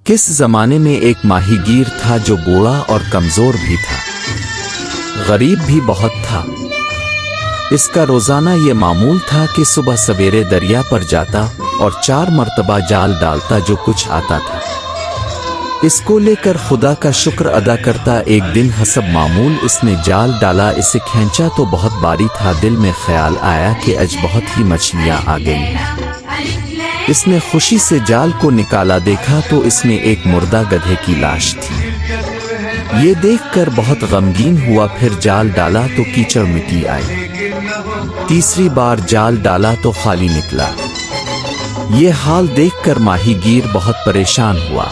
किस जमाने में एक माहीगीर था जो बूढ़ा और कमजोर भी था, गरीब भी बहुत था। इसका रोजाना ये मामूल था कि सुबह सवेरे दरिया पर जाता और 4 मर्तबा जाल डालता जो कुछ आता था। इसको लेकर खुदा का शुक्र अदा करता। एक दिन हसब मामूल इसने जाल डाला, इसे खींचा तो बहुत भारी था। दिल में ख्याल आया कि आज बहुत ही मछलियां आ गई हैं। इसने खुशी से जाल को निकाला, देखा तो इसमें एक मुर्दा गधे की लाश थी। ये देखकर बहुत गमगीन हुआ। फिर जाल डाला तो कीचड़ मिट्टी आई। तीसरी बार जाल डाला तो खाली निकला। ये हाल देखकर माहीगीर बहुत परेशान हुआ।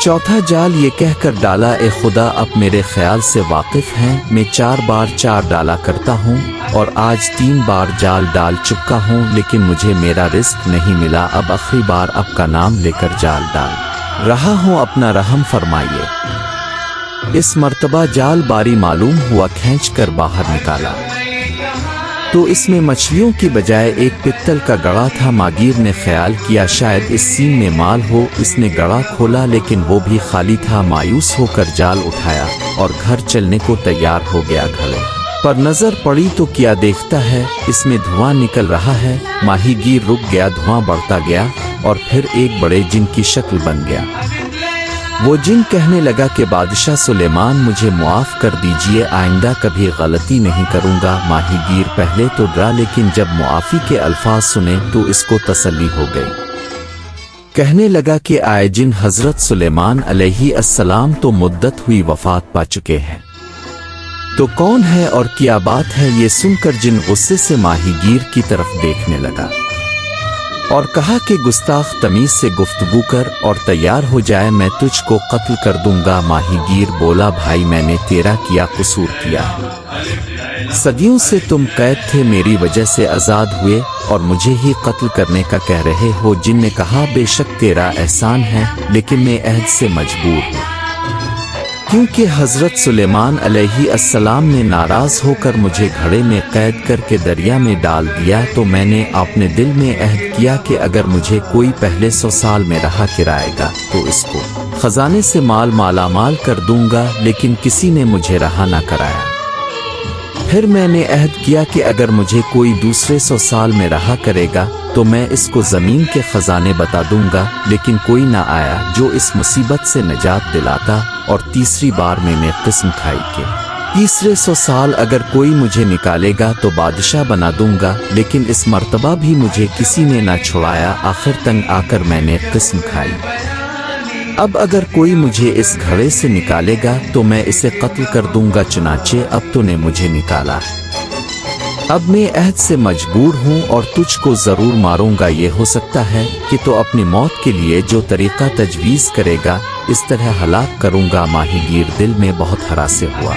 चौथा जाल ये कहकर डाला, ए खुदा अब मेरे ख्याल से वाकिफ हैं, मैं 4 बार 4 डाला करता हूँ और आज 3 बार जाल डाल चुका हूँ, लेकिन मुझे मेरा रिस्क नहीं मिला। अब आखिरी बार आपका नाम लेकर जाल डाल रहा हूँ, अपना रहम फरमाइए। इस मर्तबा जाल बारी मालूम हुआ, खींच कर बाहर निकाला तो इसमें मछलियों की बजाय एक पित्तल का गड़ा था। मागीर ने ख्याल किया शायद इस सीन में माल हो। इसने गड़ा खोला लेकिन वो भी खाली था। मायूस होकर जाल उठाया और घर चलने को तैयार हो गया। घड़े पर नजर पड़ी तो क्या देखता है, इसमें धुआं निकल रहा है। माहीगीर रुक गया, धुआं बढ़ता गया और फिर एक बड़े जिन की शक्ल बन गया। वो जिन कहने लगा कि बादशाह सुलेमान मुझे मुआफ कर दीजिए, आइंदा कभी गलती नहीं करूंगा। माहीगीर पहले तो डरा, लेकिन जब मुआफी के अल्फाज सुने तो इसको तसल्ली हो गई। कहने लगा कि आए जिन हजरत सुलेमान अलैहिस्सलाम तो मुद्दत हुई वफात पा चुके हैं, तो कौन है और क्या बात है। ये सुनकर जिन गुस्से से माहीगीर की तरफ देखने लगा और कहा कि गुस्ताख तमीज से गुफ्तगू कर और तैयार हो जाए, मैं तुझको कत्ल कर दूंगा। माहीगीर बोला, भाई मैंने तेरा क्या कसूर किया, सदियों से तुम कैद थे, मेरी वजह से आजाद हुए और मुझे ही कत्ल करने का कह रहे हो। जिन ने कहा, बेशक तेरा एहसान है, लेकिन मैं अहद से मजबूर हूँ, क्योंकि हजरत सुलेमान अलैहिस्सलाम ने नाराज होकर मुझे घड़े में कैद करके दरिया में डाल दिया। तो मैंने अपने दिल में अहद किया कि अगर मुझे कोई पहले 100 साल में रहा कराएगा तो इसको खजाने से मालामाल कर दूंगा, लेकिन किसी ने मुझे रहा ना कराया। फिर मैंने अहद किया कि अगर मुझे कोई दूसरे 100 साल में रहा करेगा तो मैं इसको जमीन के खजाने बता दूंगा, लेकिन कोई ना आया जो इस मुसीबत से निजात दिलाता। और तीसरी बार मैंने किस्म खाई कि तीसरे 100 साल अगर कोई मुझे निकालेगा तो बादशाह बना दूंगा, लेकिन इस मर्तबा भी मुझे किसी ने ना छुड़ाया। आखिर तंग आकर मैंने किस्म खाई, अब अगर कोई मुझे इस घड़े से निकालेगा तो मैं इसे कत्ल कर दूंगा। चुनाचे अब तूने मुझे निकाला, अब मैं अहद से मजबूर हूँ और तुझको जरूर मारूंगा। ये हो सकता है कि तो अपनी मौत के लिए जो तरीका तजवीज़ करेगा इस तरह हलाक करूंगा। माहीगीर दिल में बहुत हरासे हुआ,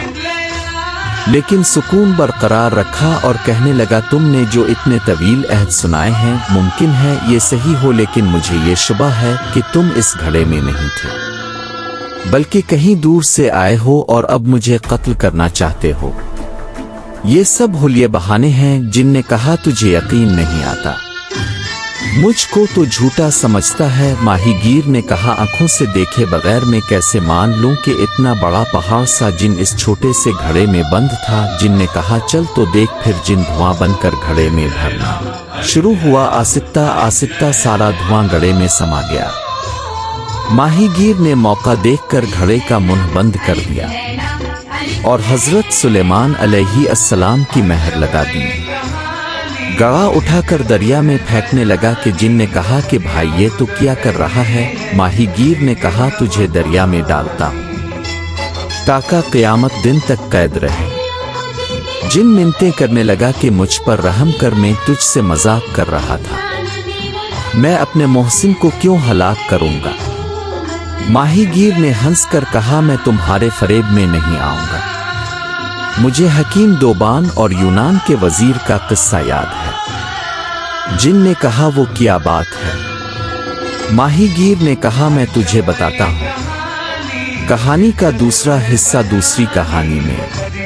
लेकिन सुकून बरकरार रखा और कहने लगा, तुमने जो इतने तवील अहद सुनाए हैं, मुमकिन है ये सही हो, लेकिन मुझे ये शुबा है कि तुम इस घड़े में नहीं थे, बल्कि कहीं दूर से आए हो और अब मुझे कत्ल करना चाहते हो। ये सब हुलिये बहाने हैं। जिनने कहा, तुझे यकीन नहीं आता, मुझको तो झूठा समझता है। माहीगीर ने कहा, आंखों से देखे बगैर मैं कैसे मान लूं कि इतना बड़ा पहाड़ सा जिन इस छोटे से घड़े में बंद था। जिन ने कहा, चल तो देख। फिर जिन धुआं बनकर घड़े में भरना शुरू हुआ। आसिकता आसिकता सारा धुआं घड़े में समा गया। माहीगीर ने मौका देखकर घड़े का मुंह बंद कर दिया और हजरत सुलेमान अलैहिस्सलाम की मेहर लगा दी। गड़ा उठाकर दरिया में फेंकने लगा कि जिन ने कहा कि भाई ये तो क्या कर रहा है। माहीगीर ने कहा, तुझे दरिया में डालता हूँ ताकि क़यामत दिन तक कैद रहे। जिन मिन्नतें करने लगा कि मुझ पर रहम कर, मैं तुझसे मजाक कर रहा था, मैं अपने मोहसिन को क्यों हलाक करूंगा। माहीगीर ने हंसकर कहा, मैं तुम्हारे फरेब में नहीं आऊंगा। मुझे हकीम दोबान और यूनान के वजीर का किस्सा याद है। जिन ने कहा, वो क्या बात है। माहीगीर ने कहा, मैं तुझे बताता हूँ। कहानी का दूसरा हिस्सा दूसरी कहानी में।